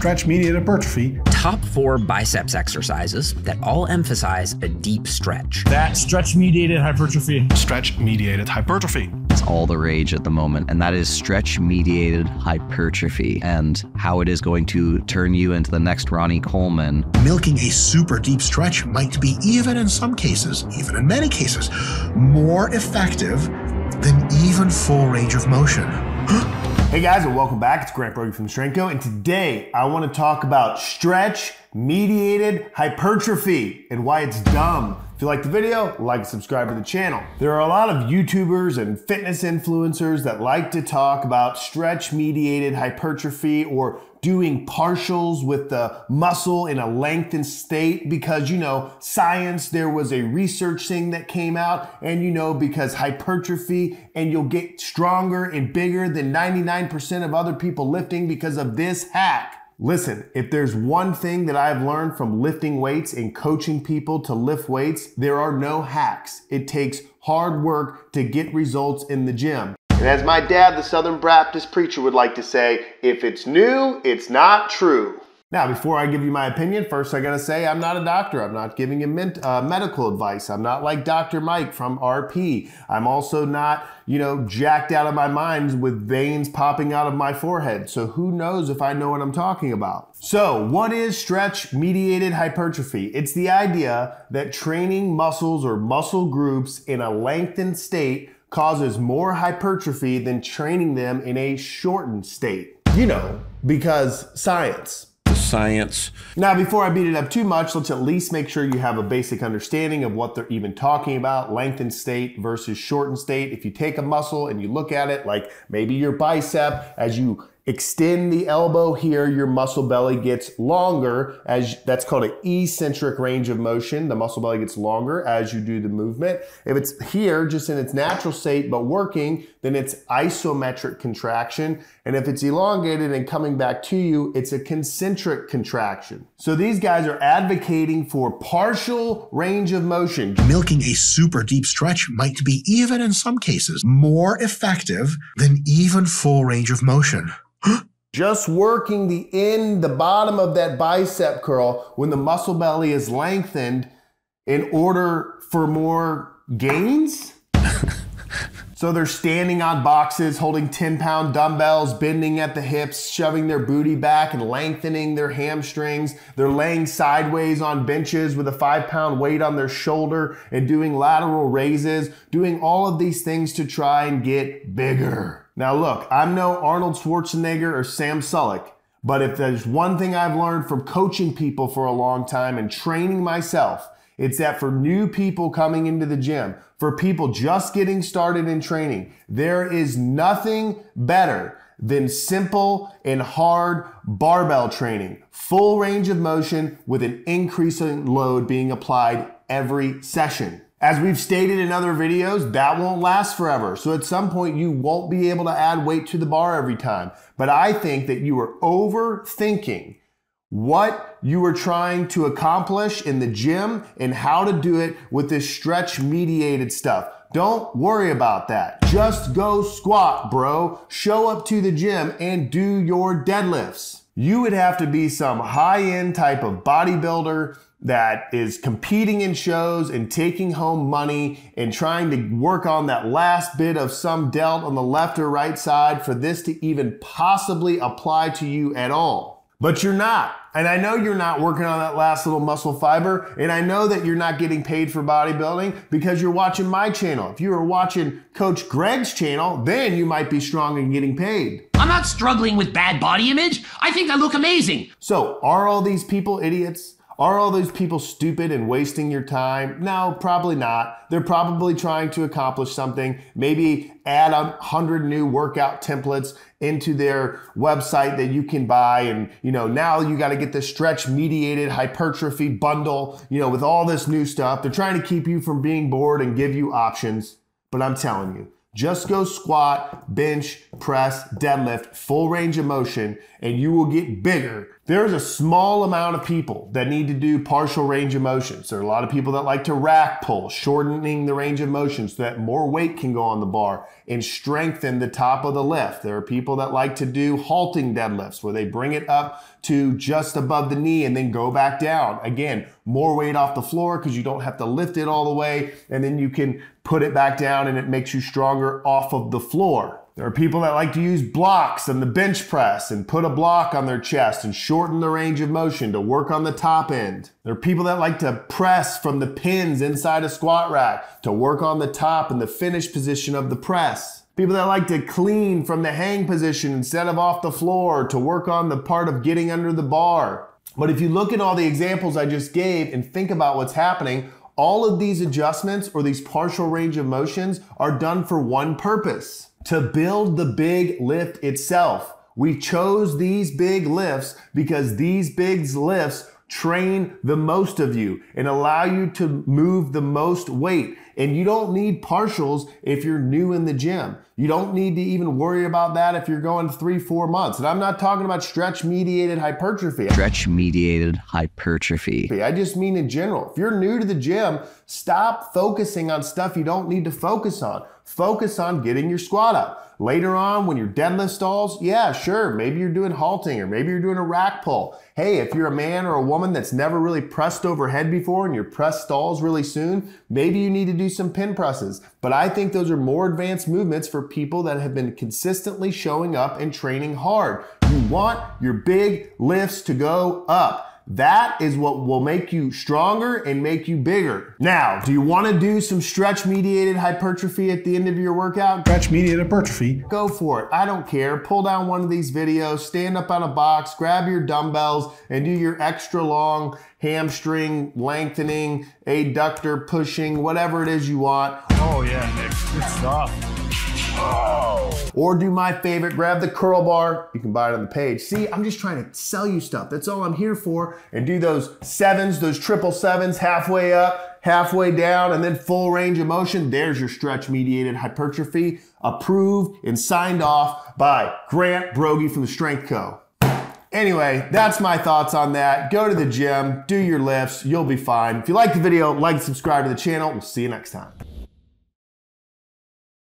stretch-mediated hypertrophy. Top 4 biceps exercises that all emphasize a deep stretch. That stretch-mediated hypertrophy. Stretch-mediated hypertrophy. It's all the rage at the moment, and that is stretch-mediated hypertrophy and how it is going to turn you into the next Ronnie Coleman. Milking a super deep stretch might be, even in some cases, even in many cases, more effective than even full range of motion. Hey guys, and welcome back. It's Grant Broggi from Strength Coach, and today I want to talk about stretch-mediated hypertrophy and why it's dumb. If you like the video, like and subscribe to the channel. There are a lot of YouTubers and fitness influencers that like to talk about stretch-mediated hypertrophy or doing partials with the muscle in a lengthened state because, you know, science, there was a research thing that came out, and you know, because hypertrophy and you'll get stronger and bigger than 99% of other people lifting because of this hack. Listen, if there's one thing that I've learned from lifting weights and coaching people to lift weights, there are no hacks. It takes hard work to get results in the gym. And as my dad, the Southern Baptist preacher, would like to say, if it's new, it's not true. Now, before I give you my opinion, first I gotta say I'm not a doctor. I'm not giving you medical advice. I'm not like Dr. Mike from RP. I'm also not, you know, jacked out of my mind with veins popping out of my forehead. So who knows if I know what I'm talking about. So what is stretch-mediated hypertrophy? It's the idea that training muscles or muscle groups in a lengthened state causes more hypertrophy than training them in a shortened state. You know, because science. Science. Now, before I beat it up too much, let's at least make sure you have a basic understanding of what they're even talking about, lengthened state versus shortened state. If you take a muscle and you look at it like maybe your bicep, as you extend the elbow here, your muscle belly gets longer, that's called an eccentric range of motion. The muscle belly gets longer as you do the movement. If it's here, just in its natural state, but working, then it's isometric contraction. And if it's elongated and coming back to you, it's a concentric contraction. So these guys are advocating for partial range of motion. Milking a super deep stretch might be, even in some cases, more effective than even full range of motion. Just working the bottom of that bicep curl when the muscle belly is lengthened in order for more gains? So they're standing on boxes, holding 10-pound dumbbells, bending at the hips, shoving their booty back and lengthening their hamstrings. They're laying sideways on benches with a 5-pound weight on their shoulder and doing lateral raises, doing all of these things to try and get bigger. Now look, I'm no Arnold Schwarzenegger or Sam Sulek, but if there's one thing I've learned from coaching people for a long time and training myself, it's that for new people coming into the gym, for people just getting started in training, there is nothing better than simple and hard barbell training. Full range of motion with an increasing load being applied every session. As we've stated in other videos, that won't last forever. So at some point you won't be able to add weight to the bar every time. But I think that you are overthinking what you are trying to accomplish in the gym and how to do it with this stretch-mediated stuff. Don't worry about that. Just go squat, bro. Show up to the gym and do your deadlifts. You would have to be some high-end type of bodybuilder that is competing in shows and taking home money and trying to work on that last bit of some delt on the left or right side for this to even possibly apply to you at all. But you're not. And I know you're not working on that last little muscle fiber. And I know that you're not getting paid for bodybuilding because you're watching my channel. If you were watching Coach Greg's channel, then you might be strong and getting paid. I'm not struggling with bad body image. I think I look amazing. So are all these people idiots? Are all those people stupid and wasting your time? No, probably not. They're probably trying to accomplish something. Maybe add 100 new workout templates into their website that you can buy. And, you know, now you got to get the stretch-mediated hypertrophy bundle, you know, with all this new stuff. They're trying to keep you from being bored and give you options. But I'm telling you, just go squat, bench, press, deadlift, full range of motion, and you will get bigger. There's a small amount of people that need to do partial range of motion. So there are a lot of people that like to rack pull, shortening the range of motion so that more weight can go on the bar and strengthen the top of the lift. There are people that like to do halting deadlifts where they bring it up to just above the knee and then go back down. Again, more weight off the floor because you don't have to lift it all the way, and then you can put it back down and it makes you stronger off of the floor. There are people that like to use blocks on the bench press and put a block on their chest and shorten the range of motion to work on the top end. There are people that like to press from the pins inside a squat rack to work on the top and the finish position of the press. People that like to clean from the hang position instead of off the floor to work on the part of getting under the bar. But if you look at all the examples I just gave and think about what's happening, all of these adjustments or these partial range of motions are done for one purpose: to build the big lift itself. We chose these big lifts because these big lifts train the most of you and allow you to move the most weight. And you don't need partials if you're new in the gym. You don't need to even worry about that if you're going 3-4 months. And I'm not talking about stretch-mediated hypertrophy. Stretch-mediated hypertrophy. I just mean in general. If you're new to the gym, stop focusing on stuff you don't need to focus on. Focus on getting your squat up. Later on, when your deadlift stalls, yeah, sure, maybe you're doing halting or maybe you're doing a rack pull. Hey, if you're a man or a woman that's never really pressed overhead before and your press stalls really soon, maybe you need to do some pin presses. But I think those are more advanced movements for people that have been consistently showing up and training hard. You want your big lifts to go up. That is what will make you stronger and make you bigger. Now, do you want to do some stretch-mediated hypertrophy at the end of your workout? Stretch-mediated hypertrophy. Go for it. I don't care. Pull down one of these videos, stand up on a box, grab your dumbbells, and do your extra long hamstring lengthening, adductor pushing, whatever it is you want. Oh yeah, Nick. Good stuff. Or do my favorite, grab the curl bar. You can buy it on the page. See, I'm just trying to sell you stuff. That's all I'm here for. And do those sevens, those 777s, halfway up, halfway down, and then full range of motion. There's your stretch-mediated hypertrophy, approved and signed off by Grant Broggi from the Strength Co. Anyway, that's my thoughts on that. Go to the gym, do your lifts, you'll be fine. If you like the video, like and subscribe to the channel. We'll see you next time.